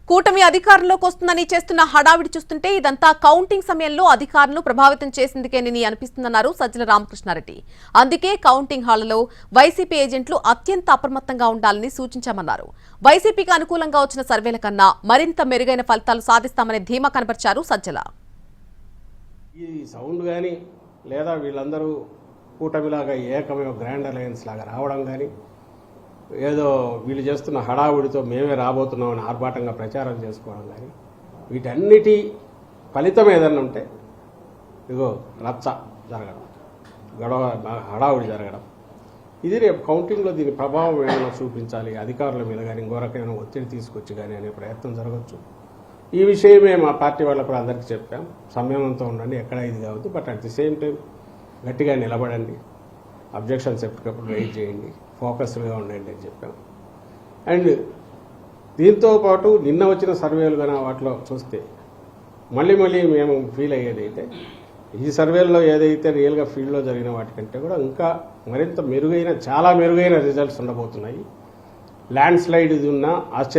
కూటమి అధికారంలోకి వస్తుందని చేస్తున్న హడావిడి చూస్తుంటే ఇదంతా కౌంటింగ్ సమయంలో అధికారులను ప్రభావితం చేసిందికేనని అనిపిస్తుందన్నారు సజ్జల రామకృష్ణారెడ్డి. అందుకే కౌంటింగ్ హాళ్లలో వైసీపీ ఏజెంట్లు అత్యంత అప్రమత్తంగా ఉండాలని సూచించామన్నారు. వైసీపీకి అనుకూలంగా వచ్చిన సర్వేల కన్నా మరింత మెరుగైన ఫలితాలు సాధిస్తామనే ధీమా కనబర్చారు సజ్జల. ఈ సౌండ్ కానీ లేదా వీళ్ళందరూ కూటమిలాగా ఏకమే గ్రాండ్ అలయన్స్ లాగా రావడం కానీ ఏదో వీళ్ళు చేస్తున్న హడావుడితో మేమే రాబోతున్నామని ఆర్భాటంగా ప్రచారం చేసుకోవడం కానీ వీటన్నిటి ఫలితం ఏదన్నా ఉంటే ఇగో రచ్చ జరగడం, గొడవ, హడావుడి జరగడం, ఇది రేపు కౌంటింగ్లో దీని ప్రభావం ఏమైనా చూపించాలి అధికారుల మీద కానీ ఇంకో రకమైన ఒత్తిడి తీసుకొచ్చి కానీ అనే ప్రయత్నం జరగచ్చు. ఈ విషయమే మా పార్టీ వాళ్ళకు కూడా అందరికీ చెప్పాం. సంయమనంతో ఉండండి, ఎక్కడ ఇది కావద్దు, but at the same time గట్టిగా నిలబడండి, అబ్జెక్షన్స్ ఎప్పటికప్పుడు రైజ్ చేయండి, ఫోకస్డ్గా ఉండండి అని చెప్పాం. అండ్ దీంతో పాటు నిన్న వచ్చిన సర్వేలు కానీ వాటిలో చూస్తే మళ్ళీ మేము ఫీల్ అయ్యేది అయితే ఈ సర్వేల్లో ఏదైతే రియల్గా ఫీల్డ్లో జరిగిన వాటికంటే కూడా ఇంకా మరింత మెరుగైన, చాలా మెరుగైన రిజల్ట్స్ ఉండబోతున్నాయి. ల్యాండ్ స్లైడ్ ఇది ఉన్న ఆశ్చర్య